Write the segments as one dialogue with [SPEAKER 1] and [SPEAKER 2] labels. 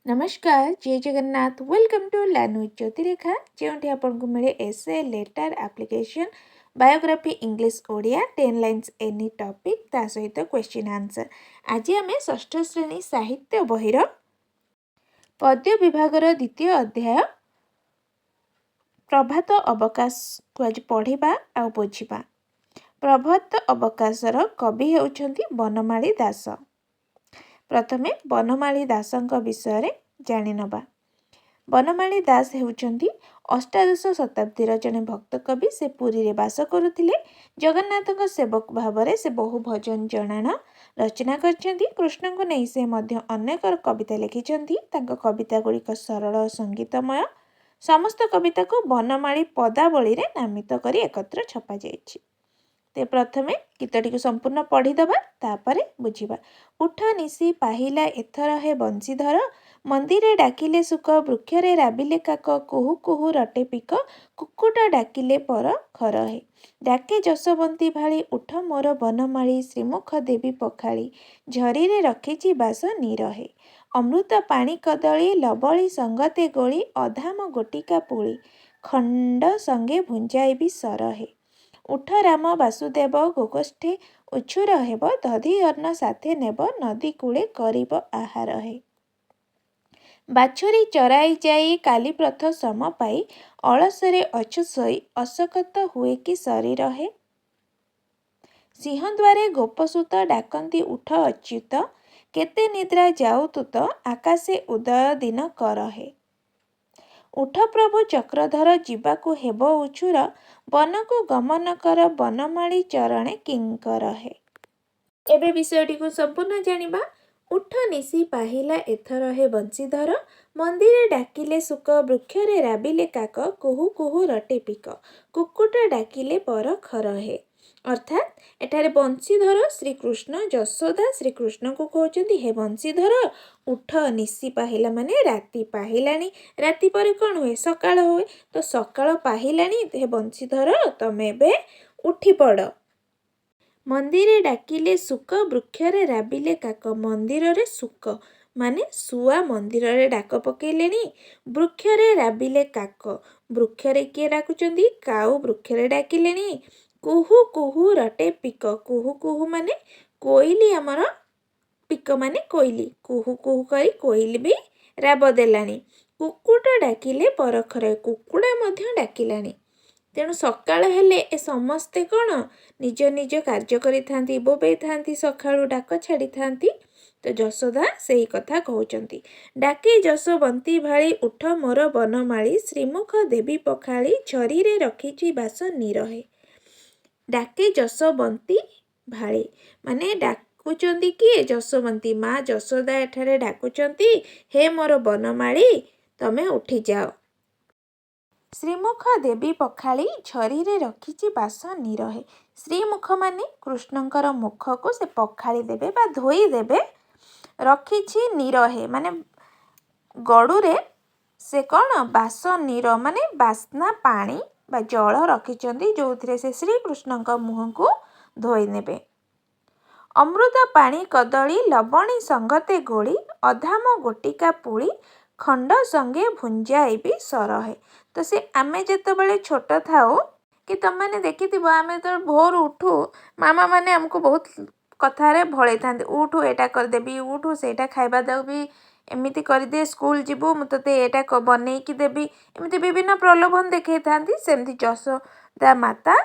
[SPEAKER 1] नमस्कार जय Jagannath welcome to learn with Jyotirekha जो आपको मिले essay letter application biography English Odia 10 lines any topic ता सहित क्वेश्चन आंसर। आज आम षष्ठ श्रेणी साहित्य बहिर पद्य विभागर द्वितीय अध्याय प्रभात अवकाश को आज पढ़ा आ बुझा। प्रभात अवकाशर कवि होउछंती बनमाली दास। प्रथमे बनमाली दासଙ୍କ विषय जाणीनवा। बनमाली दास हेउचंती अष्टादश शताब्दीर जने भक्त कवि। से पुरी रे बास करुथिले। जगन्नाथଙ୍କ सेवक भावरे से बहु भजन जनाण रचना करछंती। कृष्ण को नहीं से मध्य अनेक कविता लिखिछंती। तांको कविता गुड़िक सरल और संगीतमय। समस्त कविता को बनमाली पदावली रे नामित करी एकत्र छपा जायछि। ते प्रथमे गीतटी को संपूर्ण पढ़ीदबा तापरे बुझिबा। उठ निशी पाहिला एथर हे बंशीधर मंदिरे डाकिले सुक वृक्षरे राबिले काक कुहू कुहू रटे पिक कुकुट डाकिले पर खर हे डाके जशवंती भाली उठ मोर बनमाली श्रीमुख देवी पखाली झरीरे रखिछि बास निरहे अमृत पाणी कदली लबली संगते गोली अधाम गोटिका पुली खंड संगे भुंजाइबी सरहे उठ राम वासुदेव गोगोष्ठे उछुर हेब दधि अन्न साथे नेब नदी कूले करिब आहार हे बाछुरी चराई जाई काली प्रथ सम पाई अलसरे अछु सोई असकत हुए कि शरीर हे सिंहद्वारे गोपसुत डाकंती उठ अच्युत केते निद्रा जाऊ तुत आकाशे उदय दिन कर हे उठ प्रभु चक्रधर जीवाकु हेब उछुर बनकु गमन कर बनमाली चरणे किंकर हे। एबे विषयटी को संपूर्ण जानिबा। उठ निशी पाहिला एथर हे बंशीधर मंदिरे डाकिले सुक वृक्षरे राबिले काक कुहू कुहू रटे पिक कुकुट डाकिले पर खर हे अर्थात एठारे बंशीधर श्रीकृष्ण यशोदा श्रीकृष्ण को कहते हे बंशीधर उठ निशी पाहिला माने राति पाहिलानी राति पर कौन हुए सकाळ हुए तो सकाळ पाहिलानी हे बंशीधर तमे बे उठी पड़ मंदिरे डाकिले सुक वृक्षरे राबिले काक मंदिर रे सुक माने सुआ मंदिर रे डाक पकेलेनी वृक्षरे राबिले काक वृक्षरे किए डाकुचंदी काऊ वृक्षरे डाकिलेनी कुहू कुहू रटे पिक कुहू कुहू माने कोइली आमर पिक माने कोइली कुहू कुहू करी कोइली भी राब देलानी कुकुट डाकिले परखरे कुकुड़ा मध्य डाकिलानी तेणु सकाळ हेले ए समस्ते कौन निज निज कार्य करिथांती बोबेई थांती सकाळू डाक छाड़ी थांती तो यशोदा सेही कथा कहउचंती डाके जशवंती भाली उठ मोर बनमाली श्रीमुख देवी पखाली झरी रे रखिछि बास निरहे डाके जशवंती भाली माने डाकुचंती किए जशवंती माँ यशोदा एठारे डाकुचंती हे मोर बनमाली तमे उठी जाओ श्रीमुख देवी पखाली झरी रे रखिछि बास निरहे श्रीमुख माने कृष्णंकर मुख को से पखाली देबे बा धोई देबे रखिछि निरहे माने गड़ू रे से कौन बास नीर माने बास्ना पानी बा जल रखिछंती जो से श्रीकृष्ण मुह को धोई नेबे अमृत पानी कदली लवणी संगते गोली अधाम गोटिका पुली खंड संगे भुंजाइबी सरहे तो से आमे जेतेबेले छोट थाओ कि तुमने देखि आमे तो भोर उठू मामा माने हमको बहुत कथारे भड़े था उठू एटा करदेवी उठू सेटा खाइबा देवी एमिति करदे स्कूल जीवु मु तते एटा बनईकी देवी एमिति विभिन्न प्रलोभन देखई थांती सेमती यशोदा माता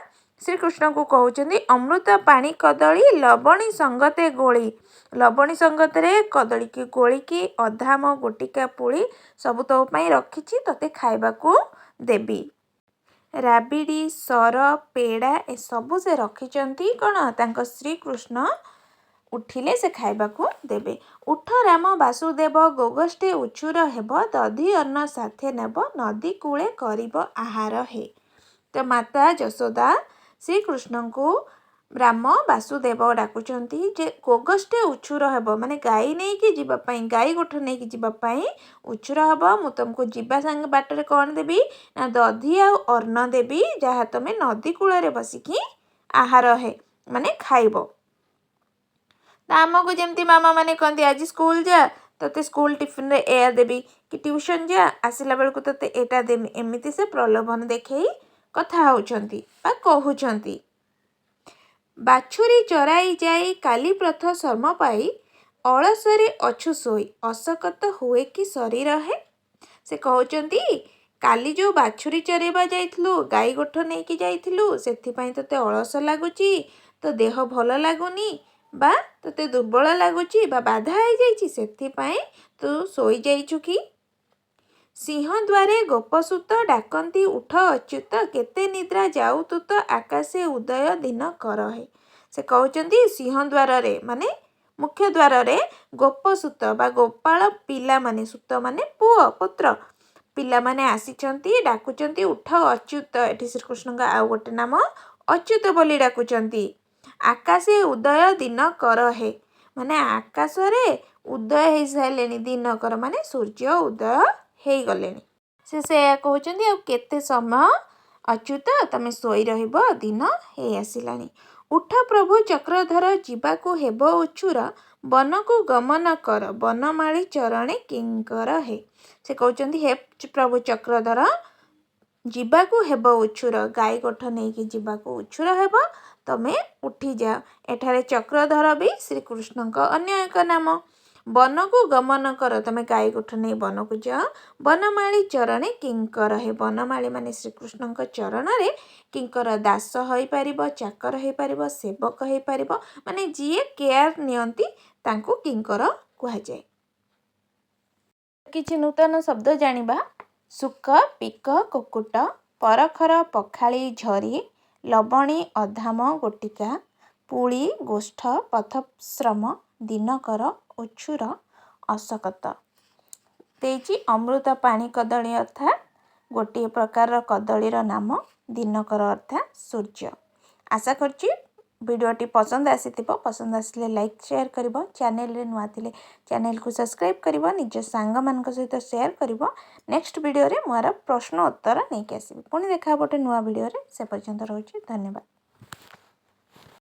[SPEAKER 1] श्रीकृष्ण को कहउचंदी अमृत पानी कदली लवणी संगते गोली लवणी संगतरे कदली की गोली की अधाम गोटिका पुली सब तो पाई रखिछि तते खाइबाकू देवी राबिड़ी सर पेड़ा ए सबू से रखिछंती कौन तांको श्रीकृष्ण उठिले से खाइबाकू देबे उठ राम वासुदेव गोगोष्ठे उछुर हेब दधि अन्न साथे नेब नदी कूले करिब आहार हे तो माता यशोदा श्रीकृष्ण को राम वासुदेव डाकुचंती जे गोगोष्ठे उछुर हेब माने गाई नहीं कि जीवापाई गाई गोठ नहीं कि जीवापाई उछुर हेब मु तुमको जीवा संग बाटर कौन देबी ना दधि आ अन्न देबी जहाँ तुमे नदी कूल बसिकी आहार है माने खाइब आमको जमती मामा माने कहती आज स्कूल जा तोते स्कूल टिफिन रे एया देबी कि ट्यूशन जा आसिला बेलକୁ तोते एटा देबी एमिति से प्रलोभन देखई कथा होउछंती बा कहउछंती। बाछुरी चराई जाई काली प्रथ शर्म पाई अलसरे अछु सोई असकत हुए कि शरीर है। से कहउछंती काली जो बाछुरी चरेबा जाइथिलु गाई गोठ नेकी जाइथिलु सेथिपाई तोते अलस लागुची तो देह भल लागुनी बा तोते दुर्बल लागुची बा बाधा आई जाइची सेथिपाई तू सोई जाइछु कि। सिंह द्वारे गोपसूत डाकंती उठ अच्युत केते निद्रा जाऊ तुत आकाशे उदय दिन कर है। से कहउछंती सिंह द्वार रे माने मुख्य द्वार रे गोपसूत बा गोपाल पिला माने सूत माने पुओ पुत्र पिला माने आसीचंती डाकुचंती उठ अच्युत। एठी श्रीकृष्ण का आउ गोटे नाम अच्युत बोली डाकुचंती। आकाशे उदय दिन कर है माने आकाश रे उदय हो सारे दिन कर माने सूर्य उदय हो गले। से कहउचंती आ केते समय अच्युत तमे सोई रहिब दिन हे आसिलानी। उठ प्रभु चक्रधर जीवाकू हेब उछुर वन को गमन कर वनमाली चरणे किंकर है। से कहउचंती हे प्रभु चक्रधर जीवाकू हेब उछुर गाई गोठ नहीं जीवाकू उछुर हेब तमे उठी जा। एठारे चक्रधर भी श्रीकृष्ण का अन्य एक नाम। वन को गमन कर तमे गाई गोठ नहीं वन को जा वनमाली चरणे किंकर है। वनमाली माने श्रीकृष्ण चरण रे किंकर दास हो पारिबो चाकर हो पारिबो सेवक हो पारिबो माने जीए केयर नियंती तांको किंकर कहा जाए। किछि नूतन शब्द जानिबा सुख पिक कुकुट परखर पखाली झरी लवणी अधाम गोटिका पुली गोष्ठ पथश्रम दिनकर उछुर असकत। तेजी अमृत पानी कदली अर्थात गोटे प्रकार कदलीर नाम दिनकर अर्थात सूर्य। आशा करछि भिडियोटी पसंद आसीथिबो। पसंद आसिले लाइक शेयर करिबो चैनल रे नुआ थिले चैनल को सब्सक्राइब करिबो निज सांग मानक सहित शेयर करिबो। नेक्स्ट वीडियो रे मोर प्रश्न उत्तर नहीं आसीबी पुणी देखा गोटे नुआ वीडियो रे से पर्यंत रहउछि धन्यवाद।